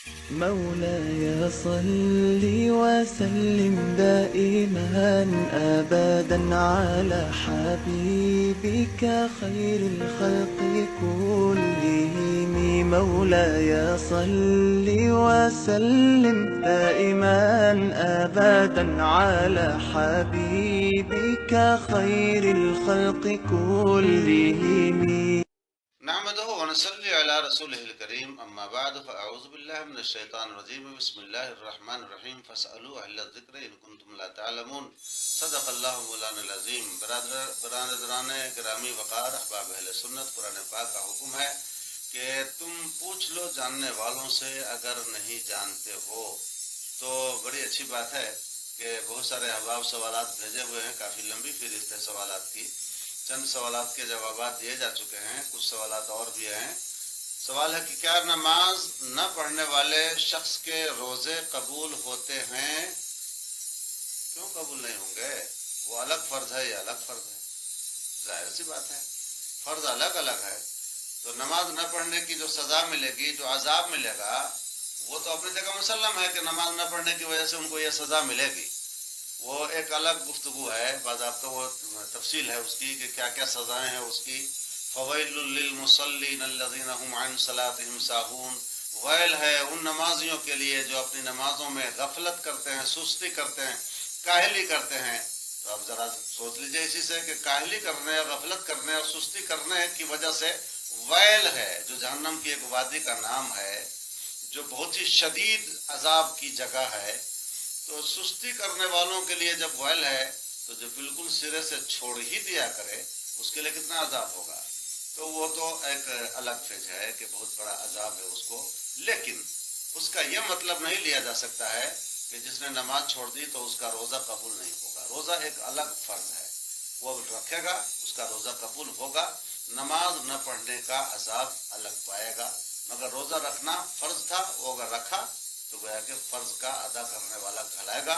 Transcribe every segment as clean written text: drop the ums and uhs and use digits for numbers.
مولاي صل وسلم دائما أبدا على حبيبك خير الخلق كلهم. مولاي صل وسلم دائما أبدا على حبيبك خير الخلق كلهم. نحمده ونصلي على رسوله الكريم اما بعد فاعوذ بالله من الشیطان الرجیم بسم اللہ الرحمن الرحیم فاسألوا اہل الذکر ان کنتم لا تعلمون صدق اللہ مولانا العظیم. برادران گرامی وقار احباب اہل سنت، قرآن پاک کا حکم ہے کہ تم پوچھ لو جاننے والوں سے اگر نہیں جانتے ہو. تو بڑی اچھی بات ہے کہ بہت سارے احباب سوالات بھیجے ہوئے ہیں، کافی لمبی فہرست ہے سوالات کی. چند سوالات کے جوابات دیے جا چکے ہیں، کچھ سوالات اور بھی ہیں. سوال ہے کہ کیا نماز نہ پڑھنے والے شخص کے روزے قبول ہوتے ہیں؟ کیوں قبول نہیں ہوں گے؟ وہ الگ فرض ہے یا الگ فرض ہے؟ ظاہر سی بات ہے، فرض الگ الگ ہے. تو نماز نہ پڑھنے کی جو سزا ملے گی، جو عذاب ملے گا، وہ تو اپنی جگہ مسلم ہے کہ نماز نہ پڑھنے کی وجہ سے ان کو یہ سزا ملے گی. وہ ایک الگ گفتگو ہے، باضابطہ وہ تفصیل ہے اس کی کہ کیا کیا سزائیں ہیں اس کی. فویل للمصلین الذین هم عن صلاتهم ساہون، ویل ہے ان نمازیوں کے لیے جو اپنی نمازوں میں غفلت کرتے ہیں، سستی کرتے ہیں، کاہلی کرتے ہیں. تو اب ذرا سوچ لیجئے اسی سے کہ کاہلی کرنے، غفلت کرنے اور سستی کرنے کی وجہ سے ویل ہے، جو جہنم کی ایک وادی کا نام ہے، جو بہت ہی شدید عذاب کی جگہ ہے. تو سستی کرنے والوں کے لیے جب ویل ہے تو جو بالکل سرے سے چھوڑ ہی دیا کرے اس کے لیے کتنا عذاب ہوگا. تو وہ تو ایک الگ فیج ہے کہ بہت بڑا عذاب ہے اس کو. لیکن اس کا یہ مطلب نہیں لیا جا سکتا ہے کہ جس نے نماز چھوڑ دی تو اس کا روزہ قبول نہیں ہوگا. روزہ ایک الگ فرض ہے، وہ رکھے گا اس کا روزہ قبول ہوگا. نماز نہ پڑھنے کا عذاب الگ پائے گا. مگر روزہ رکھنا فرض تھا، وہ اگر رکھا تو گویا کہ فرض کا ادا کرنے والا کہلائے گا.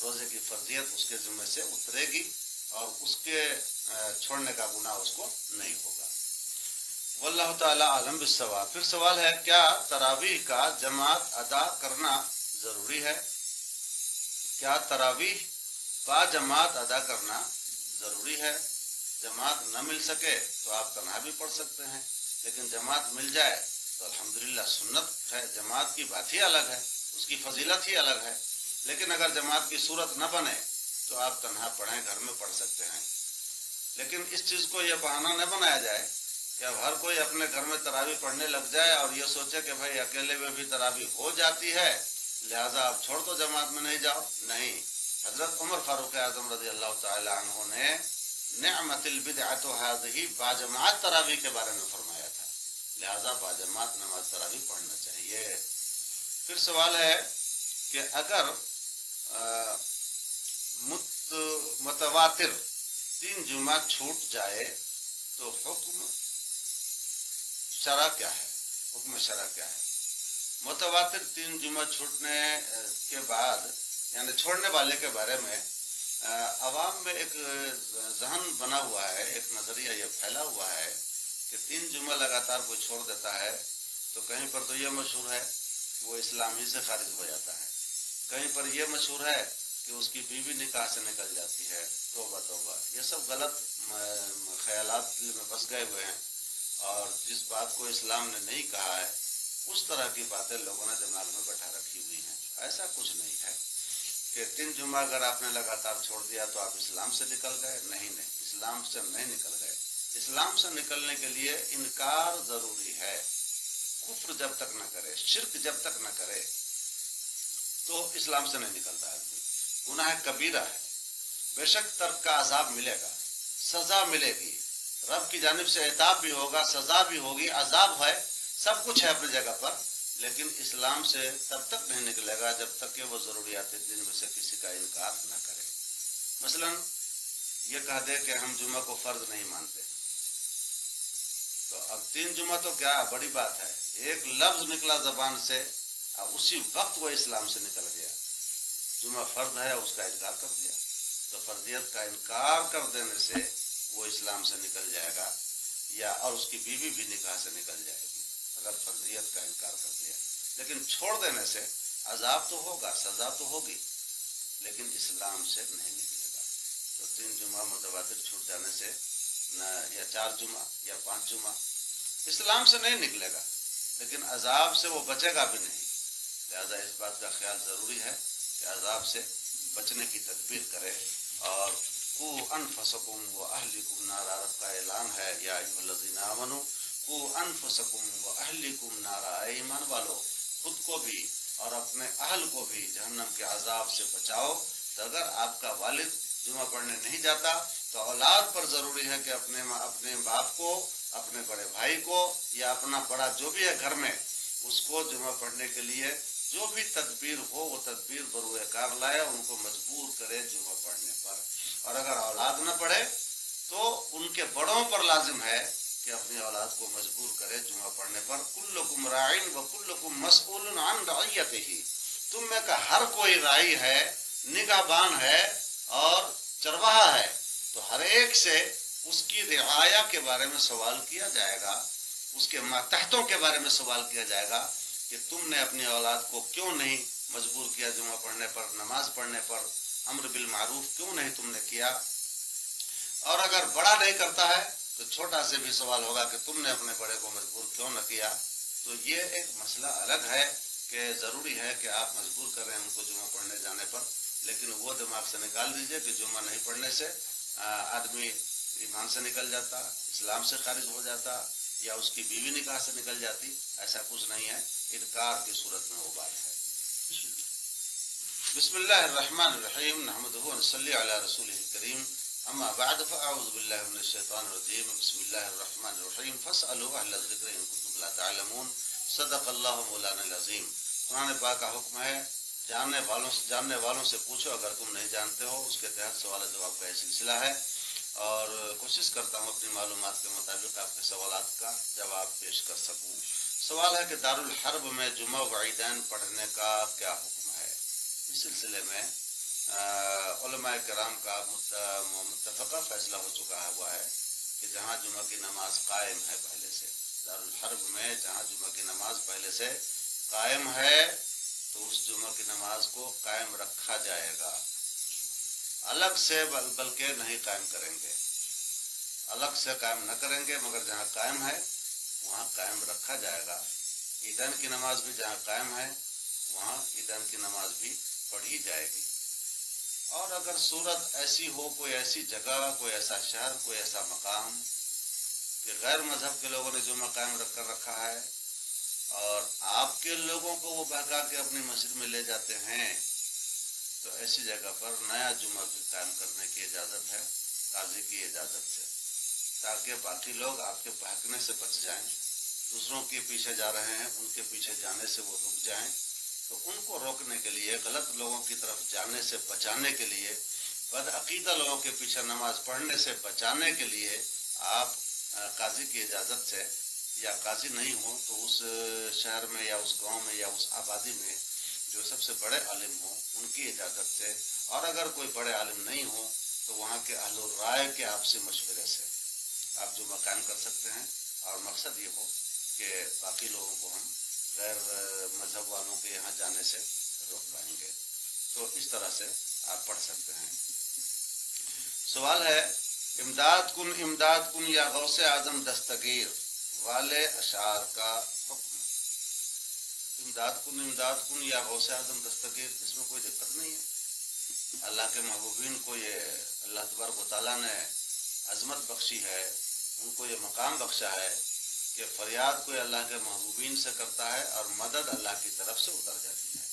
روزے کی فرضیت اس کے ذمہ سے اترے گی اور اس کے چھوڑنے کا گناہ اس کو نہیں ہوگا. واللہ تعالی عالم بالصواب. پھر سوال ہے کیا تراویح کا جماعت ادا کرنا ضروری ہے؟ کیا تراویح با جماعت ادا کرنا ضروری ہے؟ جماعت نہ مل سکے تو آپ تنہا بھی پڑھ سکتے ہیں، لیکن جماعت مل جائے تو الحمدللہ سنت ہے. جماعت کی بات ہی الگ ہے، اس کی فضیلت ہی الگ ہے. لیکن اگر جماعت کی صورت نہ بنے تو آپ تنہا پڑھیں، گھر میں پڑھ سکتے ہیں. لیکن اس چیز کو یہ بہانہ نہ بنایا جائے کہ اب ہر کوئی اپنے گھر میں تراویح پڑھنے لگ جائے اور یہ سوچے کہ بھائی اکیلے میں بھی تراویح ہو جاتی ہے لہٰذا آپ چھوڑ دو، جماعت میں نہیں جاؤ. نہیں، حضرت عمر فاروق اعظم رضی اللہ تعالی عنہ نے نعمت البدعۃ ھذہ باجماعت تراویح کے بارے میں فرمایا تھا، لہذا باجماعت نماز تراویح پڑھنا چاہیے. پھر سوال ہے کہ اگر متواتر 3 جمعہ چھوٹ جائے تو حکم شرع کیا ہے؟ حکم شرع کیا ہے؟ متواتر 3 جمعہ چھوٹنے کے بعد یعنی چھوڑنے والے کے بارے میں عوام میں ایک ذہن بنا ہوا ہے، ایک نظریہ یہ پھیلا ہوا ہے کہ 3 جمعہ لگاتار کوئی چھوڑ دیتا ہے تو کہیں پر تو یہ مشہور ہے کہ وہ اسلام ہی سے خارج ہو جاتا ہے، کہیں پر یہ مشہور ہے کہ اس کی بیوی نکاح سے نکل جاتی ہے. توبہ توبہ، یہ سب غلط خیالات دل میں بس گئے ہوئے ہیں اور جس بات کو اسلام نے نہیں کہا ہے اس طرح کی باتیں لوگوں نے دماغ میں بٹھا رکھی ہوئی ہیں. ایسا کچھ نہیں ہے کہ 3 جمعہ اگر آپ نے لگاتار چھوڑ دیا تو آپ اسلام سے نکل گئے. نہیں، اسلام سے نہیں نکل گئے. اسلام سے نکلنے کے لیے انکار ضروری ہے. کفر جب تک نہ کرے، شرک جب تک نہ کرے تو اسلام سے نہیں نکلتا آدمی. گناہ کبیرہ ہے، بے شک ترک کا عذاب ملے گا، سزا ملے گی، رب کی جانب سے عتاب بھی ہوگا، سزا بھی ہوگی، عذاب ہے، سب کچھ ہے اپنی جگہ پر. لیکن اسلام سے تب تک نہیں نکلے گا جب تک کہ وہ ضروریات دین میں سے کسی کا انکار نہ کرے. مثلا یہ کہہ دے کہ ہم جمعہ کو فرض نہیں مانتے، تو اب 3 جمعہ تو کیا بڑی بات ہے، ایک لفظ نکلا زبان سے اسی وقت وہ اسلام سے نکل گیا. جمعہ فرض ہے اس کا انکار کر دیا تو فرضیت کا انکار کر دینے سے وہ اسلام سے نکل جائے گا، یا اور اس کی بیوی بھی نکاح سے نکل جائے گی اگر فرضیت کا انکار کر دیا. لیکن چھوڑ دینے سے عذاب تو ہوگا، سزا تو ہوگی، لیکن اسلام سے نہیں نکلے گا۔ تو 3 جمعہ متواتر چھوٹ جانے سے یا 4 جمعہ یا 5 جمعہ اسلام سے نہیں نکلے گا، لیکن عذاب سے وہ بچے گا بھی نہیں۔ لہذا اس بات کا خیال ضروری ہے کہ عذاب سے بچنے کی تدبیر کرے۔ اور قوا انفسکم واہلکم نارا، رب کا اعلان ہے یا ایھا الذین آمنوا قوا انفسکم واہلکم نارا، اے ایمان والو خود کو بھی اور اپنے اہل کو بھی جہنم کے عذاب سے بچاؤ۔ تو اگر آپ کا والد جمعہ پڑھنے نہیں جاتا تو اولاد پر ضروری ہے کہ اپنے باپ کو، اپنے بڑے بھائی کو یا اپنا بڑا جو بھی ہے گھر میں، اس کو جمعہ پڑھنے کے لیے جو بھی تدبیر ہو وہ تدبیر بروئے کار لائے، ان کو مجبور کرے جمعہ پڑھنے پر۔ اور اگر اولاد نہ پڑھے تو ان کے بڑوں پر لازم ہے کہ اپنی اولاد کو مجبور کرے جمعہ پڑھنے پر۔ کلکم راعٍ وکلکم مسئول عن رعیتہ، تم میں کا ہر کوئی راعی ہے، نگہبان ہے اور چرواہا ہے، تو ہر ایک سے اس کی رعایا کے بارے میں سوال کیا جائے گا، اس کے ماتحتوں کے بارے میں سوال کیا جائے گا کہ تم نے اپنی اولاد کو کیوں نہیں مجبور کیا جمعہ پڑھنے پر، نماز پڑھنے پر، امر بالمعروف کیوں نہیں تم نے کیا۔ اور اگر بڑا نہیں کرتا ہے تو چھوٹا سے بھی سوال ہوگا کہ تم نے اپنے بڑے کو مجبور کیوں نہ کیا۔ تو یہ ایک مسئلہ الگ ہے کہ ضروری ہے کہ آپ مجبور کریں ان کو جمعہ پڑھنے جانے پر، لیکن وہ دماغ سے نکال دیجئے کہ جمعہ نہیں پڑھنے سے آدمی ایمان سے نکل جاتا، اسلام سے خارج ہو جاتا، یا اس کی بیوی نکاح سے نکل جاتی۔ ایسا کچھ نہیں ہے، انکار کی صورت میں وہ بات ہے۔ بسم اللہ الرحمن الرحیم، نحمدہ ونصلی علی رسولہ الکریم، اما بعد فاعوذ باللہ من الشیطان الرجیم، بسم اللہ الرحمن الرحیم، فاسألوا اہل الذکر ان کنتم لا تعلمون، صدق اللہ مولانا العظیم۔ قرآن پاک کا حکم ہے جاننے والوں سے پوچھو اگر تم نہیں جانتے ہو۔ اس کے تحت سوال جواب کا یہ سلسلہ ہے، اور کوشش کرتا ہوں اپنی معلومات کے مطابق آپ کے سوالات کا جواب پیش کر سکوں۔ سوال ہے کہ دارالحرب میں جمعہ و عیدین پڑھنے کا کیا حکم ہے؟ اس سلسلے میں علماء کرام کا متفقہ فیصلہ ہو چکا ہوا ہے کہ جہاں جمعہ کی نماز قائم ہے پہلے سے، دارالحرب میں جہاں جمعہ کی نماز پہلے سے قائم ہے تو اس جمعہ کی نماز کو قائم رکھا جائے گا، الگ سے بلکہ نہیں قائم کریں گے، الگ سے قائم نہ کریں گے، مگر جہاں قائم ہے وہاں قائم رکھا جائے گا۔ عیدین کی نماز بھی جہاں قائم ہے وہاں عیدین کی نماز بھی پڑھی جائے گی۔ اور اگر صورت ایسی ہو، کوئی ایسی جگہ، کوئی ایسا شہر، کوئی ایسا مقام کہ غیر مذہب کے لوگوں نے جمعہ قائم رکھ کر رکھا ہے اور آپ کے لوگوں کو وہ بہکا کے اپنی مسجد میں لے جاتے ہیں، تو ایسی جگہ پر نیا جمعہ بھی قائم کرنے کی اجازت ہے قاضی کی اجازت سے، تاکہ باقی لوگ آپ کے بہکنے سے بچ جائیں، دوسروں کے پیچھے جا رہے ہیں ان کے پیچھے جانے سے وہ رک جائیں۔ تو ان کو روکنے کے لیے، غلط لوگوں کی طرف جانے سے بچانے کے لیے، بدعقیدہ لوگوں کے پیچھے نماز پڑھنے سے بچانے کے لیے آپ قاضی کی اجازت سے، یا قاضی نہیں ہو تو اس شہر میں یا اس گاؤں میں یا اس آبادی میں جو سب سے بڑے عالم ہوں ان کی اجازت سے، اور اگر کوئی بڑے عالم نہیں ہوں تو وہاں کے اہل الرائے کے آپسی مشورے سے آپ جمعہ قائم کر سکتے ہیں، اور مقصد یہ ہو کہ باقی لوگوں کو ہم غیر مذہب والوں کے یہاں جانے سے روک پائیں گے۔ تو اس طرح سے آپ پڑھ سکتے ہیں۔ سوال ہے امداد کن یا غوث اعظم دستگیر والے اشعار کا حکم۔ امداد کن یا غوث اعظم دستگیر، اس میں کوئی دقت نہیں ہے۔ اللہ کے محبوبین کو یہ اللہ تبارک و تعالیٰ نے عظمت بخشی ہے، ان کو یہ مقام بخشا ہے کہ فریاد کوئی اللہ کے محبوبین سے کرتا ہے اور مدد اللہ کی طرف سے اتر جاتی ہے،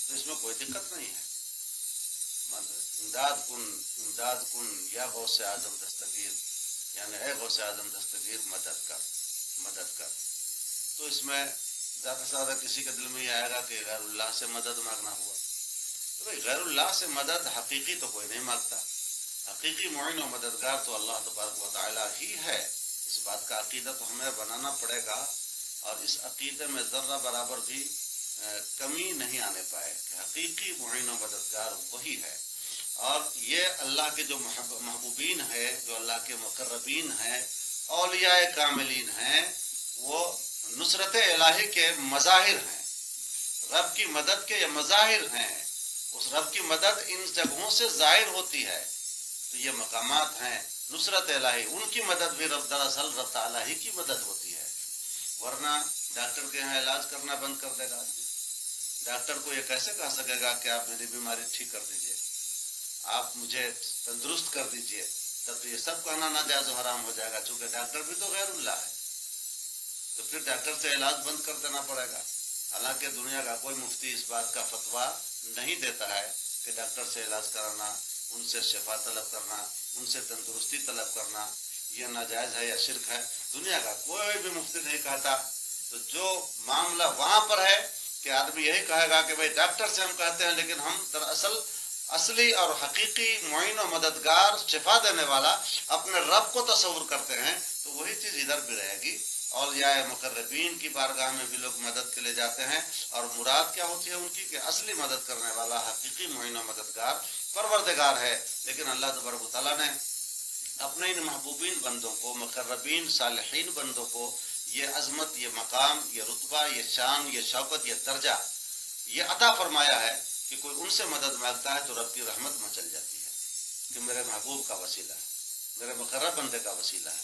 تو اس میں کوئی دقت نہیں ہے۔ امداد کن یا غوث اعظم دستگیر، یعنی اے غوث اعظم دستگیر مدد کر، تو اس میں زیادہ سے زیادہ کسی کے دل میں یہ آئے گا کہ غیر اللہ سے مدد مانگنا ہوا، تو بھائی غیر اللہ سے مدد حقیقی تو کوئی نہیں مانگتا، حقیقی معین و مددگار تو اللہ تبارک و تعالیٰ ہی ہے۔ اس بات کا عقیدہ تو ہمیں بنانا پڑے گا، اور اس عقیدے میں ذرہ برابر بھی کمی نہیں آنے پائے کہ حقیقی معین و مددگار وہی ہے۔ اور یہ اللہ کے جو محبوبین ہیں، جو اللہ کے مقربین ہیں، اولیاء کاملین ہیں، وہ نصرت الہی کے مظاہر ہیں، رب کی مدد کے یہ مظاہر ہیں. اس رب کی مدد ان جگہوں سے ظاہر ہوتی ہے. تو یہ مقامات ہیں نصرت الہی، ان کی مدد بھی دراصل رب تعالیٰ ہی کی مدد ہوتی ہے. ورنہ ڈاکٹر کے یہاں علاج کرنا بند کر دے گا آدمی. ڈاکٹر کو یہ کیسے کہہ سکے گا کہ آپ میری بیماری ٹھیک کر دیجئے، آپ مجھے تندرست کر دیجئے؟ تب تو یہ سب کہنا ناجائز و حرام ہو جائے گا، چونکہ ڈاکٹر بھی تو غیر اللہ ہے. تو پھر ڈاکٹر سے علاج بند کر دینا پڑے گا. حالانکہ دنیا کا کوئی مفتی اس بات کا فتویٰ نہیں دیتا ہے کہ ڈاکٹر سے علاج کرانا، ان سے شفا طلب کرنا، ان سے تندرستی طلب کرنا یہ ناجائز ہے یا شرک ہے. دنیا کا کوئی بھی مفتی نہیں کہتا. تو جو معاملہ وہاں پر ہے کہ آدمی یہی کہے گا کہ بھئی ڈاکٹر سے ہم کہتے ہیں، لیکن ہم دراصل اصلی اور حقیقی معین و مددگار شفا دینے والا اپنے رب کو تصور کرتے ہیں. تو وہی چیز ادھر بھی رہے گی. اولیاء مقربین کی بارگاہ میں بھی لوگ مدد کے لیے جاتے ہیں، اور مراد کیا ہوتی ہے ان کی کہ اصلی مدد کرنے والا حقیقی معین و مددگار پروردگار ہے. لیکن اللہ تبارک و تعالیٰ نے اپنے ان محبوبین بندوں کو، مقربین صالحین بندوں کو یہ عظمت، یہ مقام، یہ رتبہ، یہ شان، یہ شوکت، یہ درجہ یہ عطا فرمایا ہے کہ کوئی ان سے مدد مانگتا ہے تو رب کی رحمت مچل جاتی ہے کہ میرے محبوب کا وسیلہ ہے، میرے مقرب بندے کا وسیلہ ہے،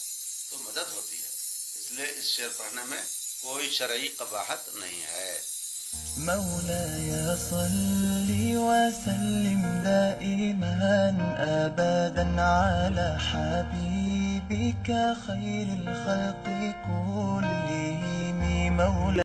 تو مدد ہوتی ہے. اس لیے اس شعر پڑھنے میں کوئی شرعی قباحت نہیں ہے. مولاي صل وسلم دائما أبدا على حبيبك خير الخلق كلهم. مولاي